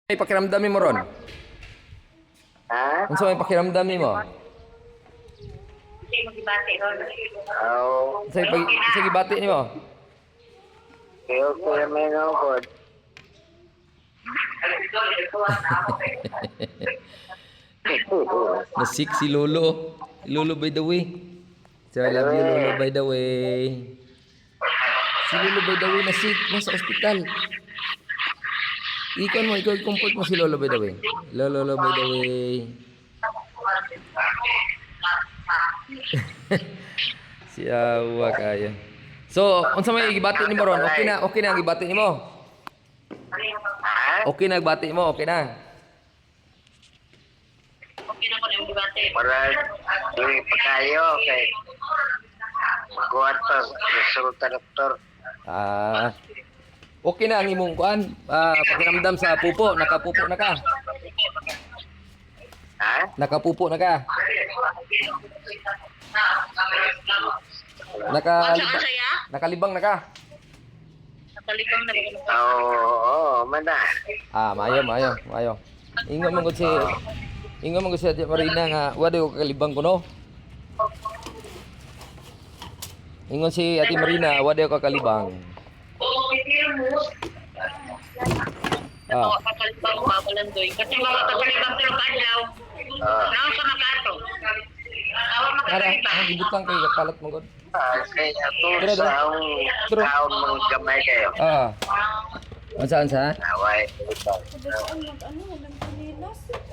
May pakiramdam mo ron? Ha? Unsa may pakiramdam mo? Hindi mo gibati ron. Sa gibati nimo? Kaya ko may nobod. Nasik si Lolo. Lolo by the way. So I love you Lolo by the way. Si Lolo by the way nasik nasa ospital. Ikaw comfort mo si Lolo by the way. Lolo by the way. Si awa kaya. So, unsa may gibati nimo ron? Okay na ang gibati nimo. Ha? Okay na gibati mo, okay na. Okay na ko na yung gibati. Para yung pagkayo kay magkuhat pa resulta doktor. Okay na ang imong kuan. Pakiramdam sa pupo, nakapupo na ka. Ha? Nakapupo na ka. Nakalibang na ka. Nakalibang na ba? Oo, mana. Maayo. Ingon man gud si Ate Marina nga wa daw kakalibang kuno. Ingon si Ate Marina wa daw kakalibang. Kakalibang ba balandoy? Kasi mga kakalibang pero kadlaw. Naon sa makato. Ara, ang gibutang kay kapalat mo gud. Kaya to sa taon mong gamay kayo. Unsa? Away.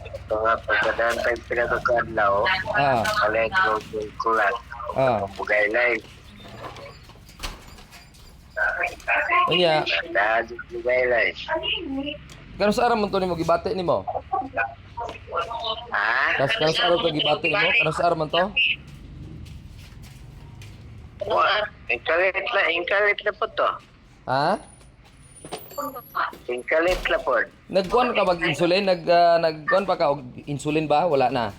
Ito nga, pagkadaan tayo pinagkakadlaw, palit ko kulat, pagkabugay live. Unya, Dahil bugay live. kano sa araw man to nimo gibati nimo? Ha? Kano sa araw to gibati nimo? Kano sa araw man to? Inkalit na po to. Ha? Inkalit na po. Nagkuan ka bag insulin? Nagkuan pa ka og insulin ba? Wala na.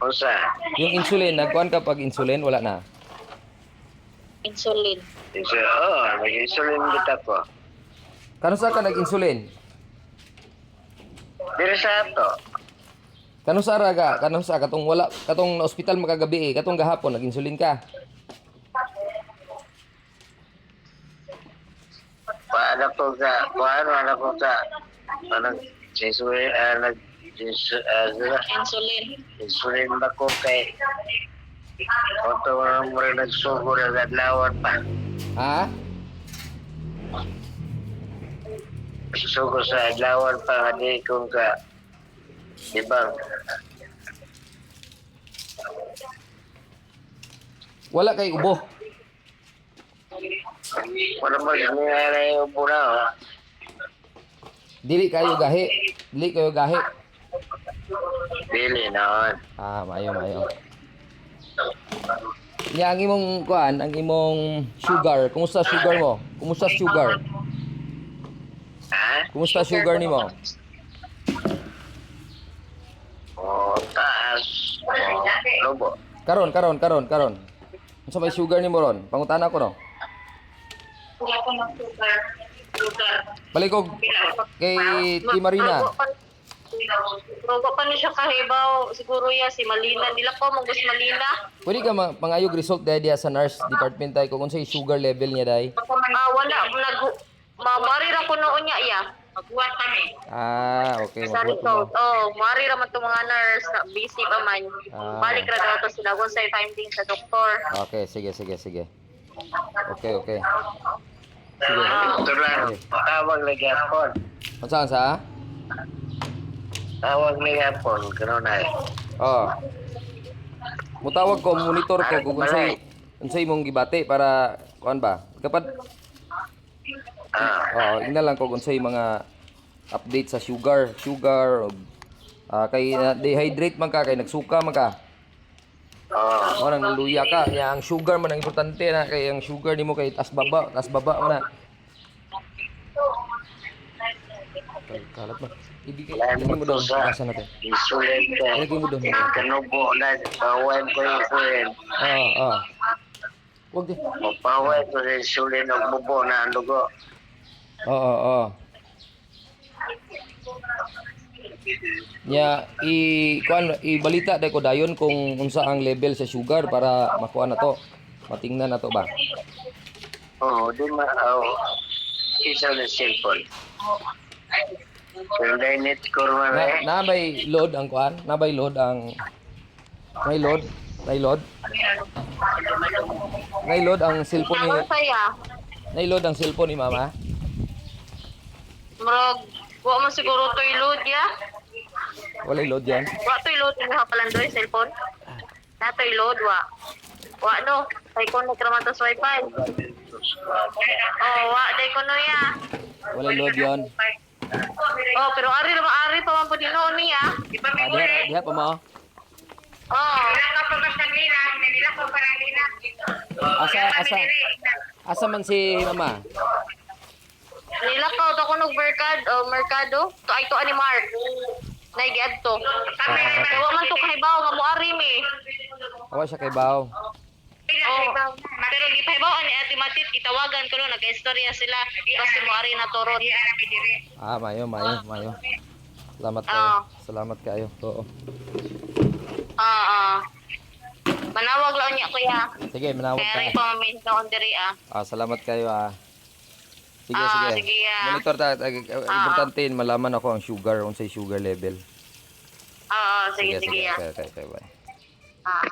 Usa? Yung insulin, nagkuan ka pag insulin, wala na. Insulin. Nag-insulin kita po. Kano sa ka nag-insulin? Pero sa ito, Kano sa ara ka? Kano sa katong wala katong na ospital makagabi katong gahapon nag-insulin ka? paano ko ka, insulin ba ko kay, oto mo rin nagsugo na gadlawan pa. Ha? Susugo sa adlawan pa, hindi kong ka, ibang. Wala kay ubo. Wala mo, nangyari yung upo na, Dili kayo gahi. Dili naon. Maayo. Ya ang imong kuan, ang imong sugar. Kumusta sugar mo? Kumusta sugar? Ha? Kumusta sugar nimo? Taas. Lobo. Karon. Unsa may sugar nimo ron? Pangutana ko no. Wala ko ng sugar. Balik ko kay Ti Marina. Rogo pa ni siya kahibaw, siguro ya si Malina. Dila ko mong gusto Malina. Pwede ka pangayog result dahil diya sa nurse department tayo kung unsay sugar level niya dahil. Wala mamari ra ko noon niya iya. Magbuhat kami. Okay. Sa result. Mari ra man to mga nurse, busy pa man. Balik ra daw to sila kung sa finding sa doktor. Okay, sige. Okay. Sige. Ito lang. Tawag lagi hapon. Unsa? Tawag lagi hapon. Gano'n na eh. Mutawag ko, monitor ko kung unsay imong gibati para kuan ba? Kapag ina lang ko unsay mga update sa sugar kay dehydrate man ka kay nagsuka man ka. Nang naluya ka, ang sugar man ang importante na kay ang sugar nimo kay tas baba man na. Kalat ba? Ibigay mo daw sa natin. Insulin ka. Ibigay mo daw. Kanubo na. Pawain ko yung insulin. Wag di. Pawain ko yung insulin. Nagbubo na ang dugo. Oo. Nya ibalita dai ko dayon kung unsa ang level sa sugar para makuha na to. Matingnan na to ba? Oo, di ma... Isa na cellphone. Kung dahil net kurma na Nabay load ang kuan? Nabay load ang may load? May load? May load ang cellphone ni Ang saya. May load ang cellphone ni mama? Murag, wa man siguro to load ya. Wala load yan. Wa to load nga palang doy cellphone. Na to load wa. Wa no, kay connect ra man to sa wifi. Oh, wa day ko no ya. Wala load yon. Oh, pero ari pa man pud noon niya. Diha pa mo. Oh. Asa man si mama? Nilakaw to ko ng merkado. To ay to ani Mark. Naigiad to. Kaya wa man to kahibaw nga mo ari mi. Awa siya kay Bao. Oh. Pero gipahibaw ani Ate Matit gitawagan ko no nagka-istorya sila kasi mo ari na turot. Mayo. Salamat kayo. Salamat kayo. Oo. Manawag lang niya kuya. Sige, manawag Kaya rin ka. pa mamin sa onderi Salamat kayo Sige, sige. Sige Monitor importante malaman ako ang sugar, unsay sugar level. sige Okay, bye. Ah.